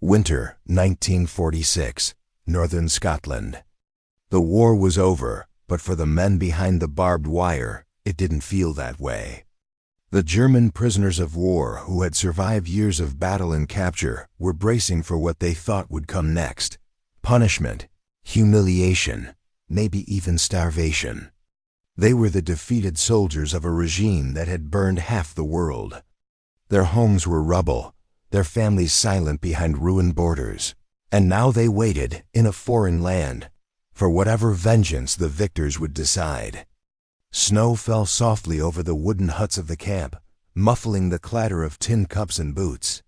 Winter 1946, northern Scotland. The war was over, but for the men behind the barbed wire, it didn't feel that way. The German prisoners of war who had survived years of battle and capture were bracing for what they thought would come next. Punishment, humiliation, maybe even starvation. They were the defeated soldiers of a regime that had burned half the world. Their homes were rubble, their families silent behind ruined borders, and now they waited in a foreign land for whatever vengeance the victors would decide. Snow fell softly over the wooden huts of the camp, muffling the clatter of tin cups and boots.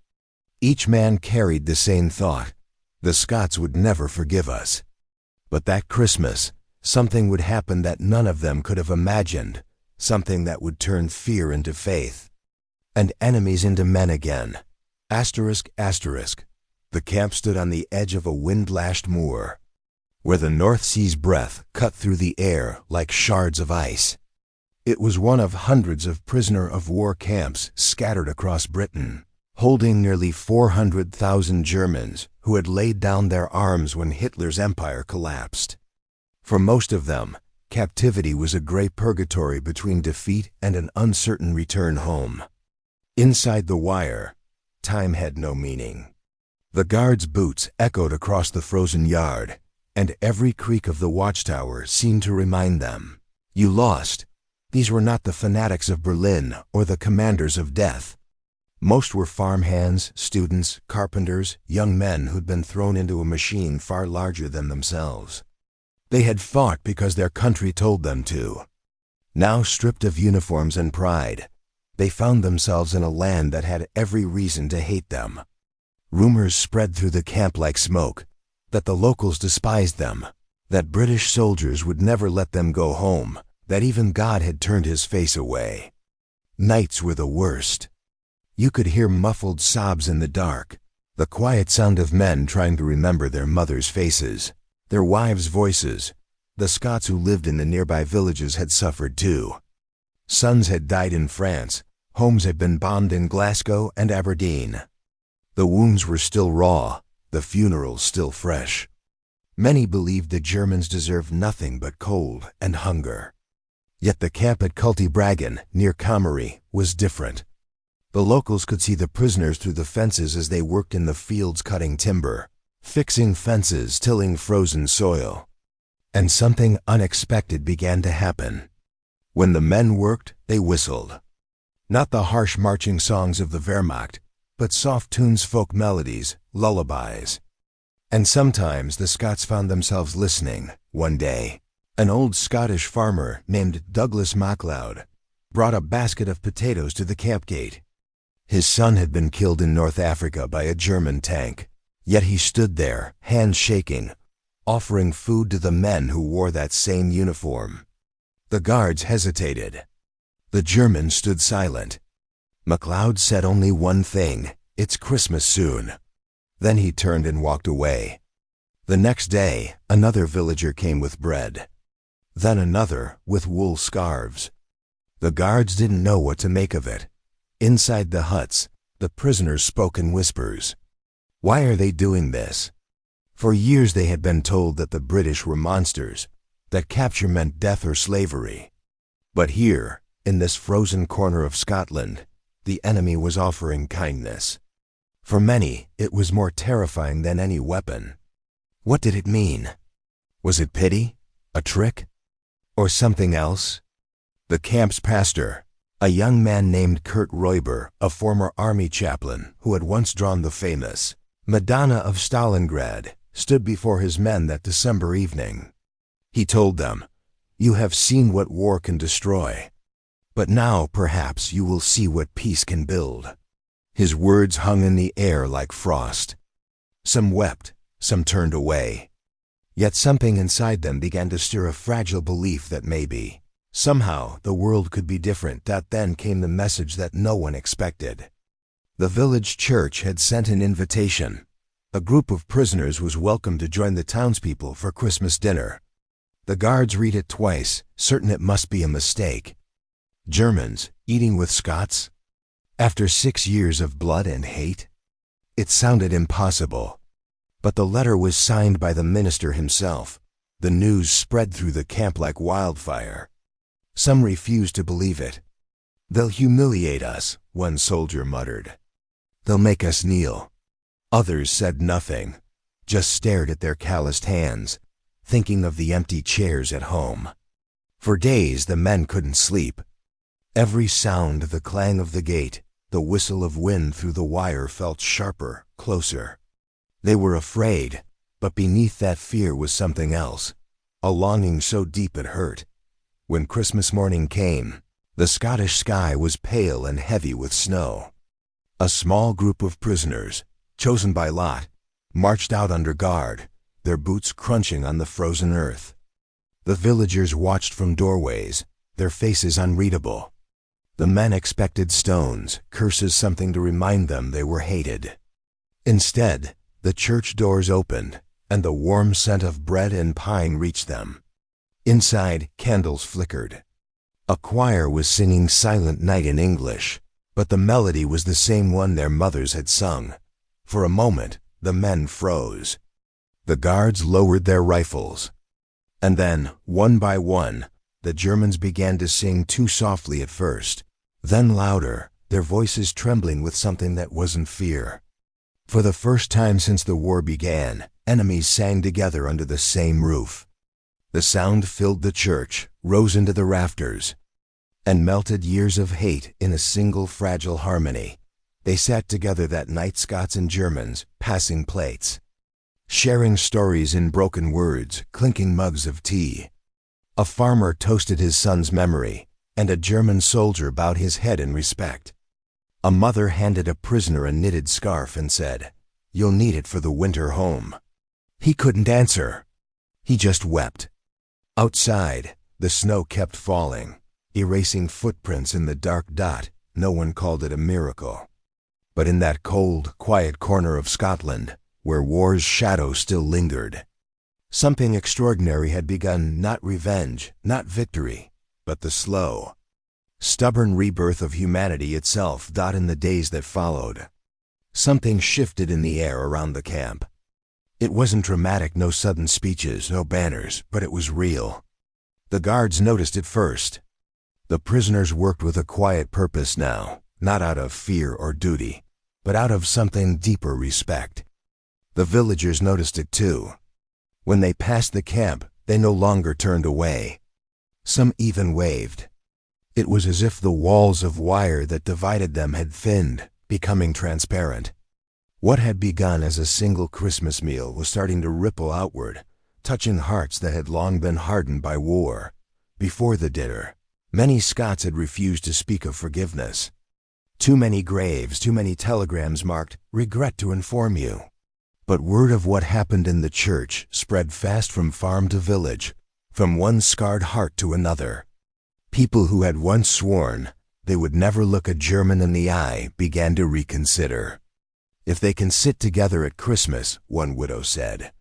Each man carried the same thought: the Scots would never forgive us. But that Christmas, something would happen that none of them could have imagined, something that would turn fear into faith, and enemies into men again. Asterisk, asterisk. The camp stood on the edge of a wind-lashed moor, where the North Sea's breath cut through the air like shards of ice. It was one of hundreds of prisoner-of-war camps scattered across Britain, holding nearly 400,000 Germans who had laid down their arms when Hitler's empire collapsed. For most of them, captivity was a gray purgatory between defeat and an uncertain return home. Inside the wire, time had no meaning. The guards' boots echoed across the frozen yard, and every creak of the watchtower seemed to remind them, you lost. These were not the fanatics of Berlin or the commanders of death. Most were farmhands, students, carpenters, young men who'd been thrown into a machine far larger than themselves. They had fought because their country told them to. Now stripped of uniforms and pride, they found themselves in a land that had every reason to hate them. Rumors spread through the camp like smoke, that the locals despised them, that British soldiers would never let them go home, that even God had turned his face away. Nights were the worst. You could hear muffled sobs in the dark, the quiet sound of men trying to remember their mothers' faces, their wives' voices. The Scots who lived in the nearby villages had suffered too. Sons had died in France, homes had been bombed in Glasgow and Aberdeen. The wounds were still raw, the funerals still fresh. Many believed the Germans deserved nothing but cold and hunger. Yet the camp at Cultibragan, near Comrie, was different. The locals could see the prisoners through the fences as they worked in the fields cutting timber, fixing fences, tilling frozen soil. And something unexpected began to happen. When the men worked, they whistled. Not the harsh marching songs of the Wehrmacht, but soft tunes, folk melodies, lullabies. And sometimes the Scots found themselves listening. One day, an old Scottish farmer named Douglas MacLeod brought a basket of potatoes to the camp gate. His son had been killed in North Africa by a German tank, yet he stood there, hands shaking, offering food to the men who wore that same uniform. The guards hesitated. The Germans stood silent. MacLeod said only one thing: it's Christmas soon. Then he turned and walked away. The next day, another villager came with bread. Then another with wool scarves. The guards didn't know what to make of it. Inside the huts, the prisoners spoke in whispers. Why are they doing this? For years they had been told that the British were monsters, that capture meant death or slavery. But here, in this frozen corner of Scotland, the enemy was offering kindness. For many, it was more terrifying than any weapon. What did it mean? Was it pity? A trick? Or something else? The camp's pastor, a young man named Kurt Royber, a former army chaplain who had once drawn the famous Madonna of Stalingrad, stood before his men that December evening. He told them, "You have seen what war can destroy, but now perhaps you will see what peace can build." His words hung in the air like frost. Some wept, some turned away. Yet something inside them began to stir a fragile belief that maybe, somehow, the world could be different. Then came the message that no one expected. The village church had sent an invitation. A group of prisoners was welcome to join the townspeople for Christmas dinner. The guards read it twice, certain it must be a mistake. Germans eating with Scots? After 6 years of blood and hate? It sounded impossible. But the letter was signed by the minister himself. The news spread through the camp like wildfire. Some refused to believe it. "They'll humiliate us," one soldier muttered. "They'll make us kneel." Others said nothing, just stared at their calloused hands, thinking of the empty chairs at home. For days the men couldn't sleep. Every sound, the clang of the gate, the whistle of wind through the wire felt sharper, closer. They were afraid, but beneath that fear was something else, a longing so deep it hurt. When Christmas morning came, the Scottish sky was pale and heavy with snow. A small group of prisoners, chosen by lot, marched out under guard, their boots crunching on the frozen earth. The villagers watched from doorways, their faces unreadable. The men expected stones, curses, something to remind them they were hated. Instead, the church doors opened, and the warm scent of bread and pine reached them. Inside, candles flickered. A choir was singing Silent Night in English, but the melody was the same one their mothers had sung. For a moment, the men froze. The guards lowered their rifles. And then, one by one, the Germans began to sing too softly at first, then louder, their voices trembling with something that wasn't fear. For the first time since the war began, enemies sang together under the same roof. The sound filled the church, rose into the rafters, and melted years of hate in a single fragile harmony. They sat together that night, Scots and Germans, passing plates, sharing stories in broken words, clinking mugs of tea. A farmer toasted his son's memory, and a German soldier bowed his head in respect. A mother handed a prisoner a knitted scarf and said, "You'll need it for the winter home." He couldn't answer. He just wept. Outside, the snow kept falling, erasing footprints in the dark dot. No one called it a miracle. But in that cold, quiet corner of Scotland, where war's shadow still lingered, something extraordinary had begun. Not revenge, not victory, but the slow, stubborn rebirth of humanity itself. In the days that followed, something shifted in the air around the camp. It wasn't dramatic, no sudden speeches, no banners, but it was real. The guards noticed it first. The prisoners worked with a quiet purpose now, not out of fear or duty, but out of something deeper, respect. The villagers noticed it too. When they passed the camp, they no longer turned away. Some even waved. It was as if the walls of wire that divided them had thinned, becoming transparent. What had begun as a single Christmas meal was starting to ripple outward, touching hearts that had long been hardened by war. Before the dinner, many Scots had refused to speak of forgiveness. Too many graves, too many telegrams marked, "Regret to inform you." But word of what happened in the church spread fast from farm to village, from one scarred heart to another. People who had once sworn they would never look a German in the eye began to reconsider. "If they can sit together at Christmas," one widow said,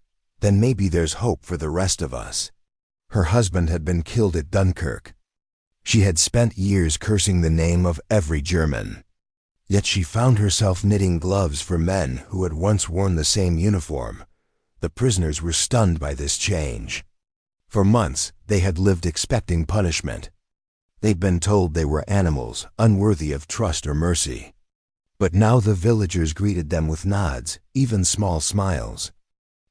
"then maybe there's hope for the rest of us." Her husband had been killed at Dunkirk. She had spent years cursing the name of every German. Yet she found herself knitting gloves for men who had once worn the same uniform. The prisoners were stunned by this change. For months, they had lived expecting punishment. They'd been told they were animals, unworthy of trust or mercy. But now the villagers greeted them with nods, even small smiles.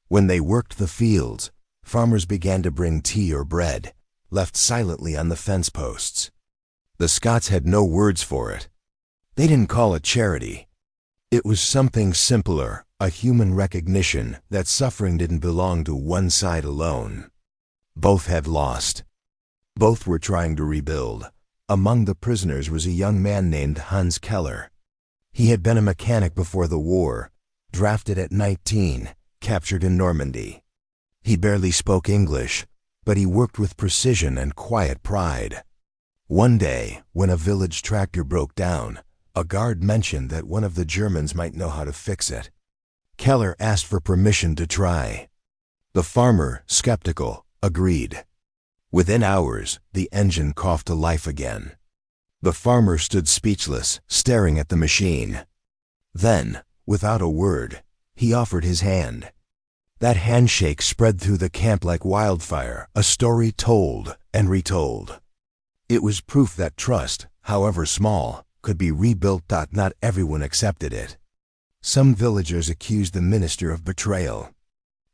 When they worked the fields, farmers began to bring tea or bread, left silently on the fence posts. The Scots had no words for it. They didn't call it charity. It was something simpler, a human recognition that suffering didn't belong to one side alone. Both had lost. Both were trying to rebuild. Among the prisoners was a young man named Hans Keller. He had been a mechanic before the war, drafted at 19, captured in Normandy. He barely spoke English, but he worked with precision and quiet pride. One day, when a village tractor broke down, a guard mentioned that one of the Germans might know how to fix it. Keller asked for permission to try. The farmer, skeptical, agreed. Within hours, the engine coughed to life again. The farmer stood speechless, staring at the machine. Then, Without a word, he offered his hand. That handshake spread through the camp like wildfire, a story told and retold. It was proof that trust, however small, could be rebuilt. Not everyone accepted it. Some villagers accused the minister of betrayal.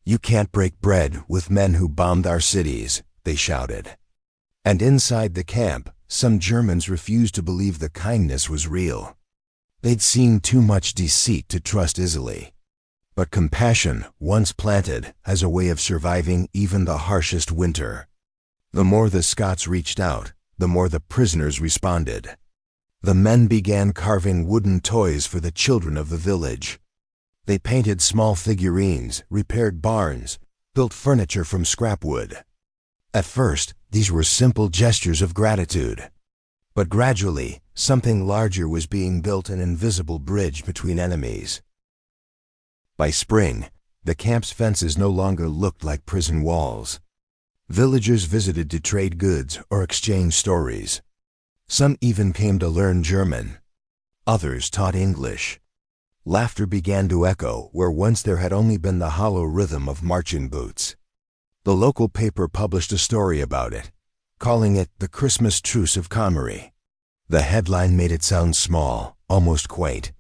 "You can't break bread with men who bombed our cities," they shouted. And inside the camp, some Germans refused to believe the kindness was real. They'd seen too much deceit to trust easily. But compassion, once planted, has a way of surviving even the harshest winter. The more the Scots reached out, the more the prisoners responded. The men began carving wooden toys for the children of the village. They painted small figurines, repaired barns, built furniture from scrap wood. At first, these were simple gestures of gratitude. But gradually, something larger was being built, an invisible bridge between enemies. By spring, the camp's fences no longer looked like prison walls. Villagers visited to trade goods or exchange stories. Some even came to learn German. Others taught English. Laughter began to echo where once there had only been the hollow rhythm of marching boots. The local paper published a story about it, calling it the Christmas Truce of Comrie. The headline made it sound small, almost quaint.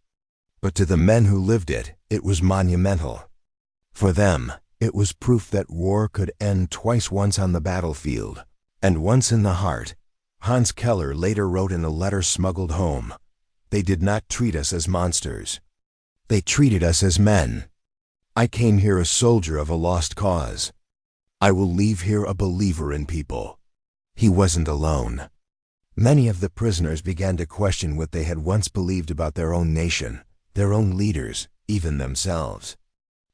But to the men who lived it, it was monumental. For them, it was proof that war could end twice, once on the battlefield, and once in the heart. Hans Keller later wrote in a letter smuggled home, "They did not treat us as monsters. They treated us as men. I came here a soldier of a lost cause. I will leave here a believer in people." He wasn't alone. Many of the prisoners began to question what they had once believed about their own nation, their own leaders, even themselves.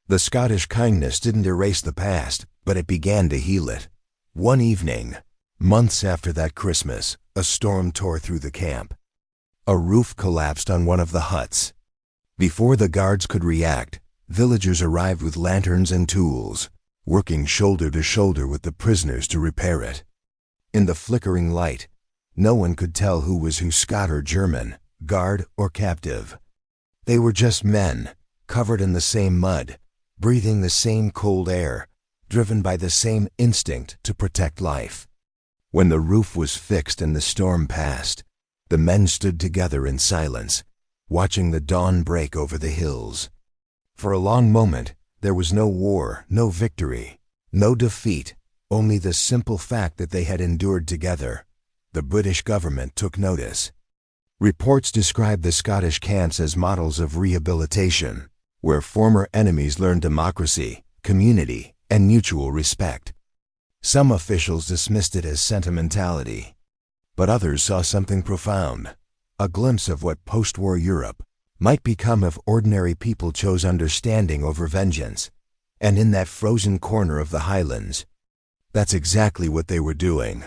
The Scottish kindness didn't erase the past, but it began to heal it. One evening, months after that Christmas, a storm tore through the camp. A roof collapsed on one of the huts. Before the guards could react, villagers arrived with lanterns and tools, working shoulder to shoulder with the prisoners to repair it. In the flickering light, no one could tell who was who, Scot or German, guard or captive. They were just men, covered in the same mud, breathing the same cold air, driven by the same instinct to protect life. When the roof was fixed and the storm passed, the men stood together in silence, watching the dawn break over the hills. For a long moment, there was no war, no victory, no defeat, only the simple fact that they had endured together. The British government took notice. Reports described the Scottish camps as models of rehabilitation, where former enemies learned democracy, community, and mutual respect. Some officials dismissed it as sentimentality, but others saw something profound, a glimpse of what post-war Europe might become if ordinary people chose understanding over vengeance. And in that frozen corner of the Highlands, that's exactly what they were doing.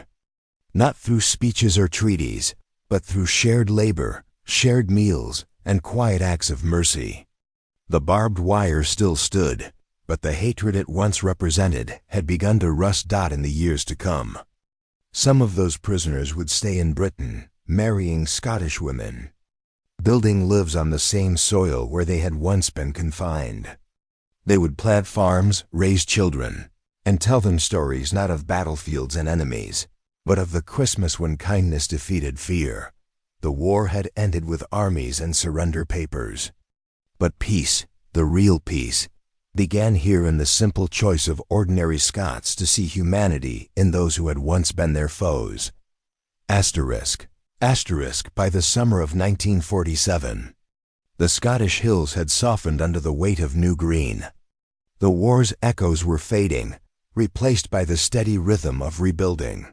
Not through speeches or treaties, but through shared labor, shared meals, and quiet acts of mercy. The barbed wire still stood, but the hatred it once represented had begun to rust. In the years to come, some of those prisoners would stay in Britain, marrying Scottish women, building lives on the same soil where they had once been confined. They would plant farms, raise children, and tell them stories not of battlefields and enemies, but of the Christmas when kindness defeated fear. The war had ended with armies and surrender papers. But peace, the real peace, began here in the simple choice of ordinary Scots to see humanity in those who had once been their foes. Asterisk. By the summer of 1947, the Scottish hills had softened under the weight of new green. The war's echoes were fading, replaced by the steady rhythm of rebuilding.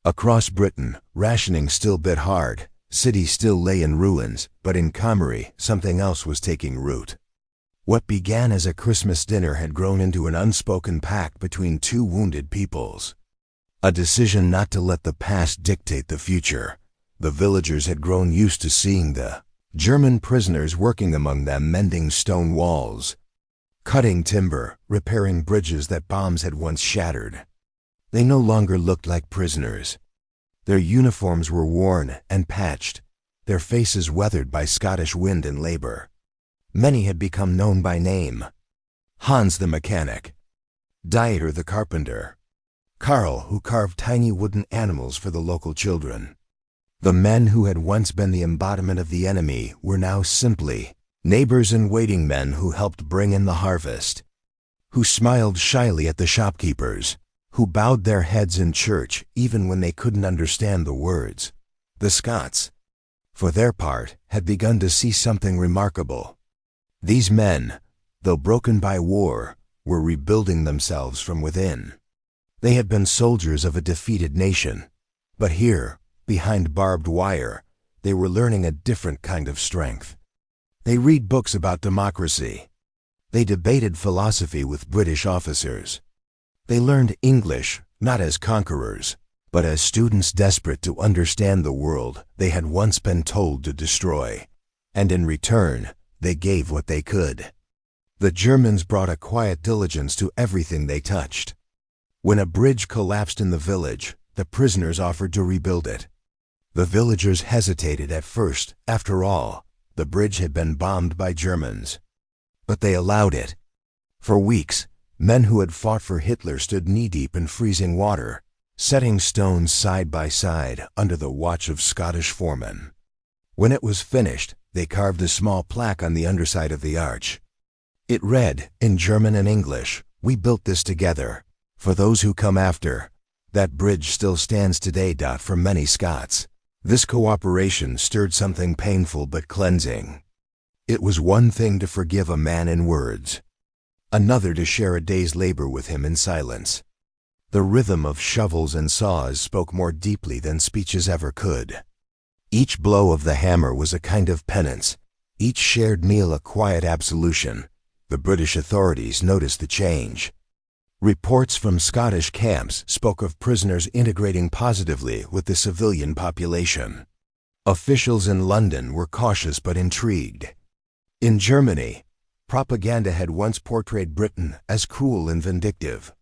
Across Britain, rationing still bit hard, cities still lay in ruins, but in Comrie, something else was taking root. What began as a Christmas dinner had grown into an unspoken pact between two wounded peoples. A decision not to let the past dictate the future. The villagers had grown used to seeing the German prisoners working among them, mending stone walls, cutting timber, repairing bridges that bombs had once shattered. They no longer looked like prisoners. Their uniforms were worn and patched, their faces weathered by Scottish wind and labor. Many had become known by name: Hans the mechanic, Dieter the carpenter, Karl, who carved tiny wooden animals for the local children. The men who had once been the embodiment of the enemy were now simply neighbors and waiting men who helped bring in the harvest, who smiled shyly at the shopkeepers, who bowed their heads in church even when they couldn't understand the words. The Scots, for their part, had begun to see something remarkable. These men, though broken by war, were rebuilding themselves from within. They had been soldiers of a defeated nation, but here, behind barbed wire, they were learning a different kind of strength. They read books about democracy. They debated philosophy with British officers. They learned English, not as conquerors, but as students desperate to understand the world they had once been told to destroy. And in return, they gave what they could. The Germans brought a quiet diligence to everything they touched. When a bridge collapsed in the village, the prisoners offered to rebuild it. The villagers hesitated at first. After all, the bridge had been bombed by Germans. But they allowed it. For weeks, men who had fought for Hitler stood knee-deep in freezing water, setting stones side by side under the watch of Scottish foremen. When it was finished, they carved a small plaque on the underside of the arch. It read, in German and English, "We built this together. For those who come after." That bridge still stands today. For many Scots, this cooperation stirred something painful but cleansing. It was one thing to forgive a man in words, another to share a day's labor with him in silence. The rhythm of shovels and saws spoke more deeply than speeches ever could. Each blow of the hammer was a kind of penance, each shared meal a quiet absolution. The British authorities noticed the change. Reports from Scottish camps spoke of prisoners integrating positively with the civilian population. Officials in London were cautious but intrigued. In Germany, propaganda had once portrayed Britain as cruel and vindictive.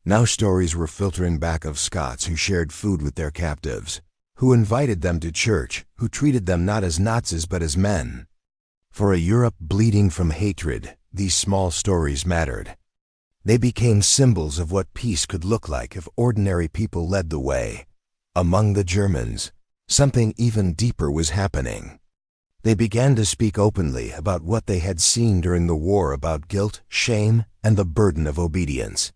Now stories were filtering back of Scots who shared food with their captives, who invited them to church, who treated them not as Nazis but as men. For a Europe bleeding from hatred, these small stories mattered. They became symbols of what peace could look like if ordinary people led the way. Among the Germans, something even deeper was happening. They began to speak openly about what they had seen during the war, about guilt, shame, and the burden of obedience.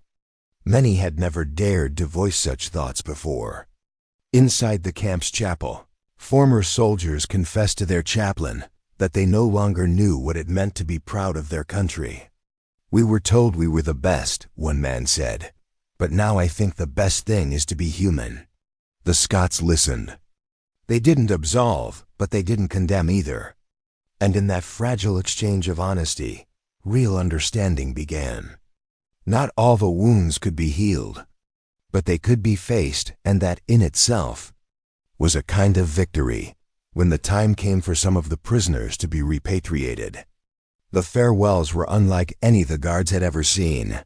Many had never dared to voice such thoughts before. Inside the camp's chapel, former soldiers confessed to their chaplain that they no longer knew what it meant to be proud of their country. "We were told we were the best," one man said, "but now I think the best thing is to be human." The Scots listened. They didn't absolve, but they didn't condemn either. And in that fragile exchange of honesty, real understanding began. Not all the wounds could be healed, but they could be faced, and that in itself was a kind of victory. When the time came for some of the prisoners to be repatriated, the farewells were unlike any the guards had ever seen.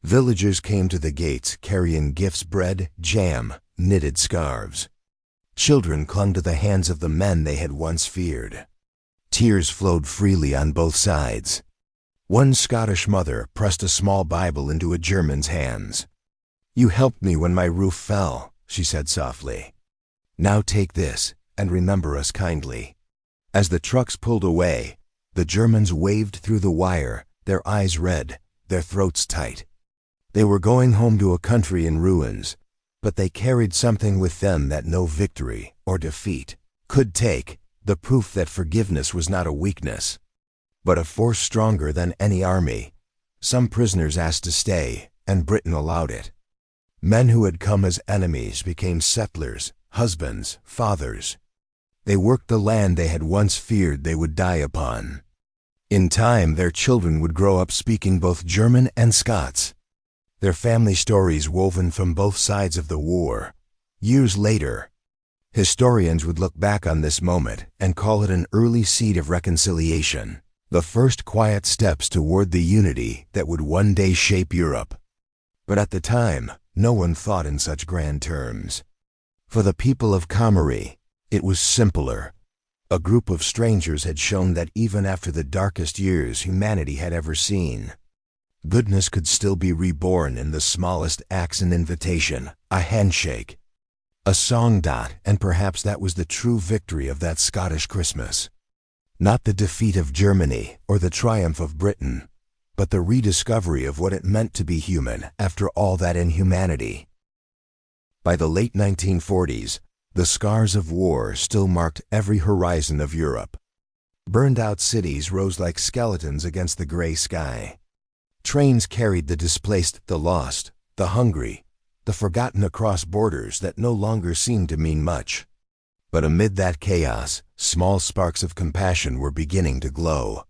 Villagers came to the gates carrying gifts: bread, jam, knitted scarves. Children clung to the hands of the men they had once feared. Tears flowed freely on both sides. One Scottish mother pressed a small Bible into a German's hands. "You helped me when my roof fell," she said softly. "Now take this and remember us kindly." As the trucks pulled away, the Germans waved through the wire, their eyes red, their throats tight. They were going home to a country in ruins, but they carried something with them that no victory or defeat could take: the proof that forgiveness was not a weakness, but a force stronger than any army. Some prisoners asked to stay, and Britain allowed it. Men who had come as enemies became settlers, husbands, fathers. They worked the land they had once feared they would die upon. In time, their children would grow up speaking both German and Scots, their family stories woven from both sides of the war. Years later, historians would look back on this moment and call it an early seed of reconciliation, the first quiet steps toward the unity that would one day shape Europe. But at the time, no one thought in such grand terms. For the people of Comrie, it was simpler. A group of strangers had shown that even after the darkest years humanity had ever seen, goodness could still be reborn in the smallest acts: an invitation, a handshake, a song. And perhaps that was the true victory of that Scottish Christmas. Not the defeat of Germany or the triumph of Britain, but the rediscovery of what it meant to be human after all that inhumanity. By the late 1940s, the scars of war still marked every horizon of Europe. Burned-out cities rose like skeletons against the gray sky. Trains carried the displaced, the lost, the hungry, the forgotten across borders that no longer seemed to mean much. But amid that chaos, small sparks of compassion were beginning to glow.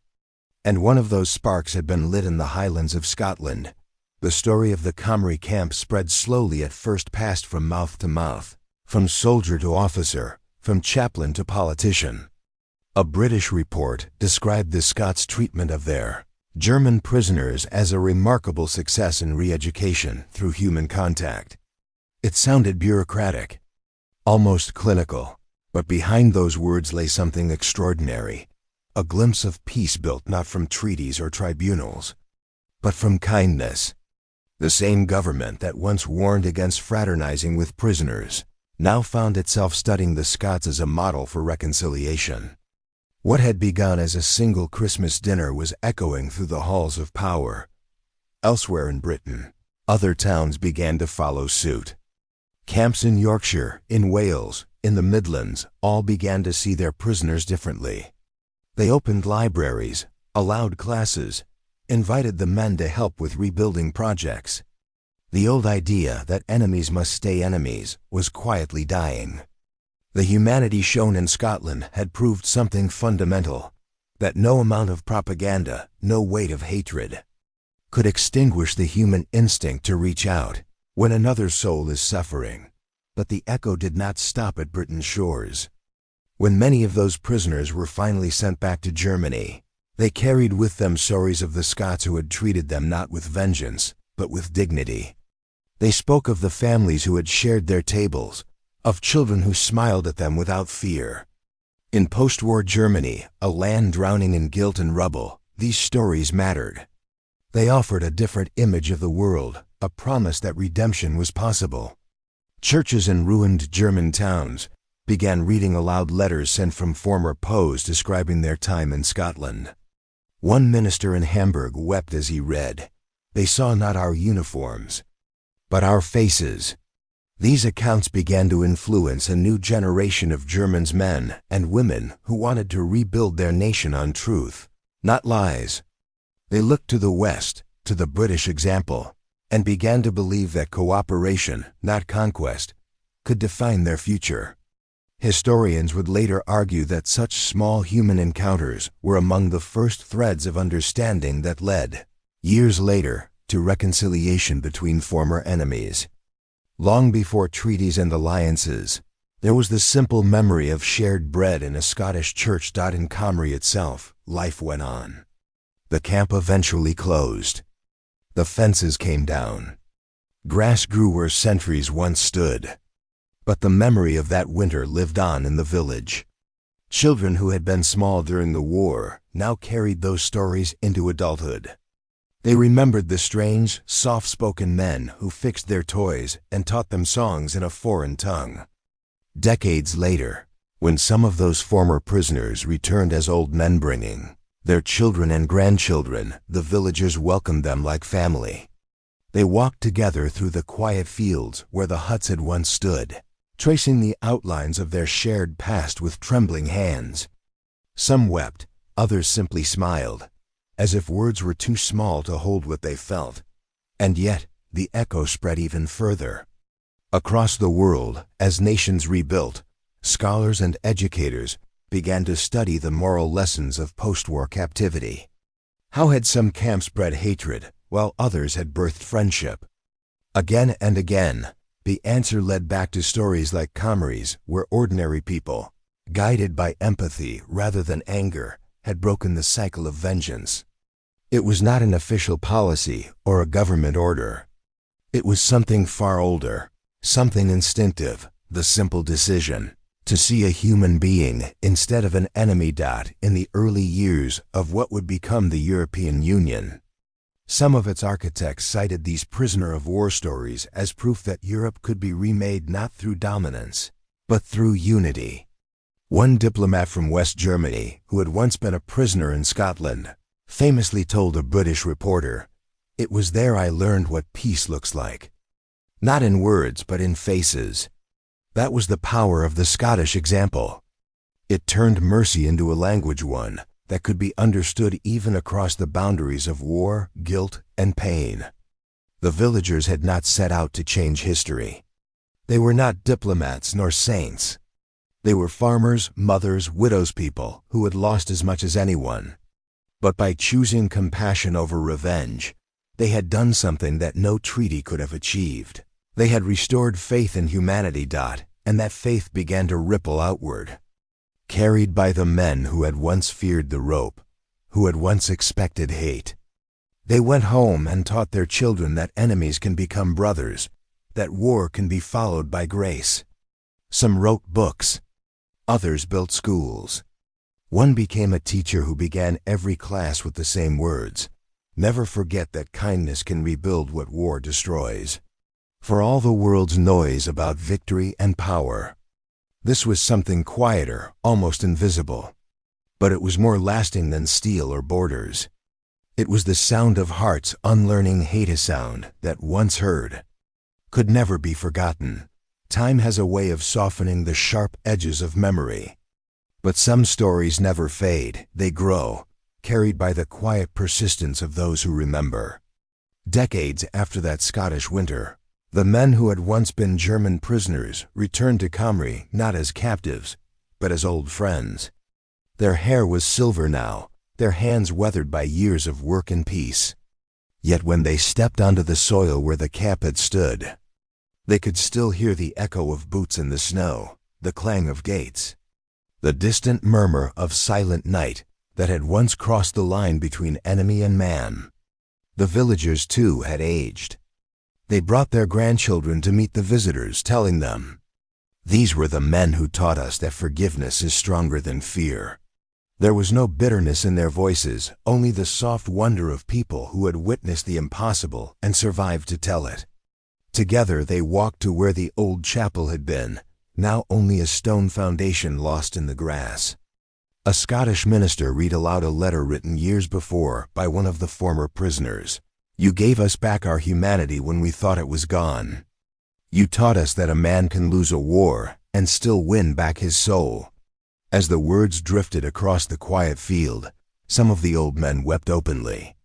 And one of those sparks had been lit in the Highlands of Scotland. The story of the Comrie camp spread slowly, at first passed from mouth to mouth, from soldier to officer, from chaplain to politician. A British report described the Scots' treatment of their German prisoners as a remarkable success in re-education through human contact. It sounded bureaucratic, almost clinical, but behind those words lay something extraordinary. A glimpse of peace built not from treaties or tribunals, but from kindness. The same government that once warned against fraternizing with prisoners now found itself studying the Scots as a model for reconciliation. What had begun as a single Christmas dinner was echoing through the halls of power. Elsewhere in Britain, other towns began to follow suit. Camps in Yorkshire, in Wales, in the Midlands, all began to see their prisoners differently. They opened libraries, allowed classes, invited the men to help with rebuilding projects. The old idea that enemies must stay enemies was quietly dying. The humanity shown in Scotland had proved something fundamental, that no amount of propaganda, no weight of hatred, could extinguish the human instinct to reach out when another soul is suffering. But the echo did not stop at Britain's shores. When many of those prisoners were finally sent back to Germany, they carried with them stories of the Scots who had treated them not with vengeance, but with dignity. They spoke of the families who had shared their tables, of children who smiled at them without fear. In post-war Germany, a land drowning in guilt and rubble, these stories mattered. They offered a different image of the world, a promise that redemption was possible. Churches in ruined German towns began reading aloud letters sent from former POWs describing their time in Scotland. One minister in Hamburg wept as he read, "They saw not our uniforms, but our faces." These accounts began to influence a new generation of Germans, men and women who wanted to rebuild their nation on truth, not lies. They looked to the West, to the British example, and began to believe that cooperation, not conquest, could define their future. Historians would later argue that such small human encounters were among the first threads of understanding that led, years later, to reconciliation between former enemies. Long before treaties and alliances, there was the simple memory of shared bread in a Scottish church. In Comrie itself, life went on. The camp eventually closed. The fences came down. Grass grew where sentries once stood. But the memory of that winter lived on in the village. Children who had been small during the war now carried those stories into adulthood. They remembered the strange, soft-spoken men who fixed their toys and taught them songs in a foreign tongue. Decades later, when some of those former prisoners returned as old men bringing their children and grandchildren, the villagers welcomed them like family. They walked together through the quiet fields where the huts had once stood, tracing the outlines of their shared past with trembling hands. Some wept, others simply smiled, as if words were too small to hold what they felt. And yet, the echo spread even further. Across the world, as nations rebuilt, scholars and educators began to study the moral lessons of post-war captivity. How had some camps bred hatred, while others had birthed friendship? Again and again, the answer led back to stories like Comrie's, where ordinary people, guided by empathy rather than anger, had broken the cycle of vengeance. It was not an official policy or a government order. It was something far older, something instinctive, the simple decision: To see a human being instead of an enemy. In the early years of what would become the European Union, some of its architects cited these prisoner-of-war stories as proof that Europe could be remade not through dominance, but through unity. One diplomat from West Germany, who had once been a prisoner in Scotland, famously told a British reporter, "It was there I learned what peace looks like. Not in words, but in faces." That was the power of the Scottish example. It turned mercy into a language one that could be understood even across the boundaries of war, guilt, and pain. The villagers had not set out to change history. They were not diplomats nor saints. They were farmers, mothers, widows, people who had lost as much as anyone. But by choosing compassion over revenge, they had done something that no treaty could have achieved. They had restored faith in humanity. And that faith began to ripple outward. Carried by the men who had once feared the rope, who had once expected hate. They went home and taught their children that enemies can become brothers, that war can be followed by grace. Some wrote books. Others built schools. One became a teacher who began every class with the same words: "Never forget that kindness can rebuild what war destroys." For all the world's noise about victory and power, this was something quieter, almost invisible. But it was more lasting than steel or borders. It was the sound of hearts unlearning hate, a sound that, once heard, could never be forgotten. Time has a way of softening the sharp edges of memory. But some stories never fade, they grow, carried by the quiet persistence of those who remember. Decades after that Scottish winter, the men who had once been German prisoners returned to Comrie not as captives, but as old friends. Their hair was silver now, their hands weathered by years of work and peace. Yet when they stepped onto the soil where the camp had stood, they could still hear the echo of boots in the snow, the clang of gates, the distant murmur of silent night that had once crossed the line between enemy and man. The villagers, too, had aged. They brought their grandchildren to meet the visitors, telling them, "These were the men who taught us that forgiveness is stronger than fear." There was no bitterness in their voices, only the soft wonder of people who had witnessed the impossible and survived to tell it. Together they walked to where the old chapel had been, now only a stone foundation lost in the grass. A Scottish minister read aloud a letter written years before by one of the former prisoners. "You gave us back our humanity when we thought it was gone. You taught us that a man can lose a war and still win back his soul." As the words drifted across the quiet field, some of the old men wept openly.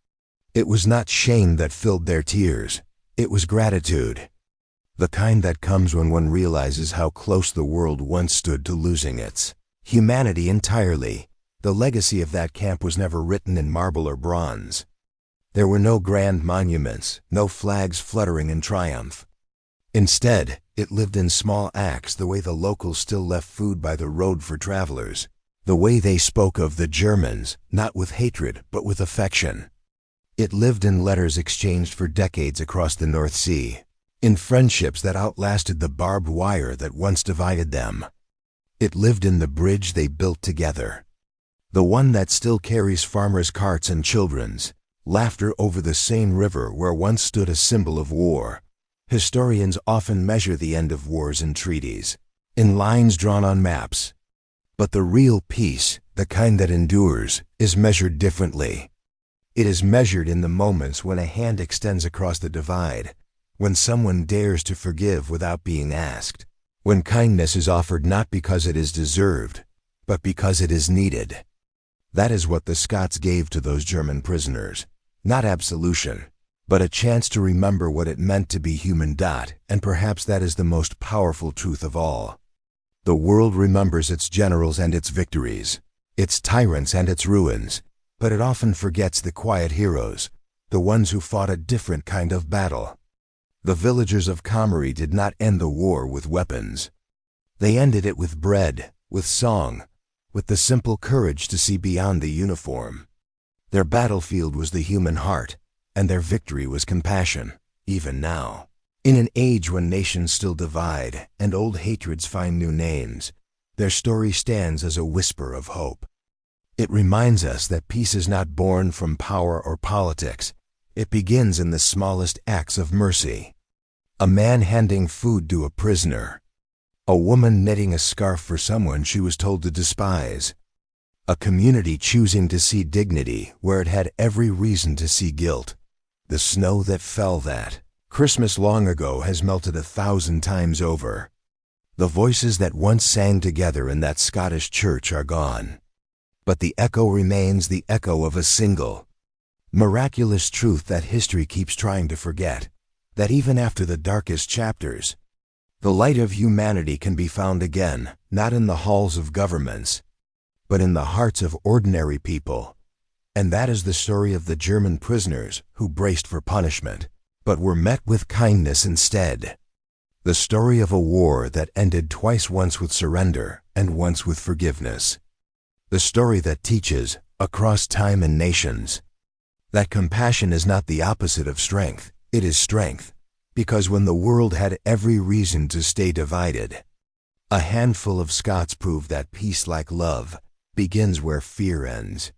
It was not shame that filled their tears, it was gratitude. The kind that comes when one realizes how close the world once stood to losing its humanity entirely. The legacy of that camp was never written in marble or bronze. There were no grand monuments, no flags fluttering in triumph. Instead, it lived in small acts, the way the locals still left food by the road for travelers, the way they spoke of the Germans, not with hatred but with affection. It lived in letters exchanged for decades across the North Sea, in friendships that outlasted the barbed wire that once divided them. It lived in the bridge they built together, the one that still carries farmers' carts and children's laughter over the same river where once stood a symbol of war. Historians often measure the end of wars in treaties, in lines drawn on maps. But the real peace, the kind that endures, is measured differently. It is measured in the moments when a hand extends across the divide, when someone dares to forgive without being asked, when kindness is offered not because it is deserved, but because it is needed. That is what the Scots gave to those German prisoners. Not absolution, but a chance to remember what it meant to be human. And perhaps that is the most powerful truth of all. The world remembers its generals and its victories, its tyrants and its ruins, but it often forgets the quiet heroes, the ones who fought a different kind of battle. The villagers of Comrie did not end the war with weapons. They ended it with bread, with song, with the simple courage to see beyond the uniform. Their battlefield was the human heart, and their victory was compassion, even now. In an age when nations still divide and old hatreds find new names, their story stands as a whisper of hope. It reminds us that peace is not born from power or politics. It begins in the smallest acts of mercy. A man handing food to a prisoner. A woman knitting a scarf for someone she was told to despise. A community choosing to see dignity where it had every reason to see guilt. The snow that fell that Christmas long ago has melted 1,000 times over. The voices that once sang together in that Scottish church are gone. But the echo remains the echo of a single, miraculous truth that history keeps trying to forget, that even after the darkest chapters, the light of humanity can be found again, not in the halls of governments, but in the hearts of ordinary people. And that is the story of the German prisoners who braced for punishment, but were met with kindness instead. The story of a war that ended twice, once with surrender and once with forgiveness. The story that teaches, across time and nations, that compassion is not the opposite of strength, it is strength, because when the world had every reason to stay divided, a handful of Scots proved that peace, like love, begins where fear ends.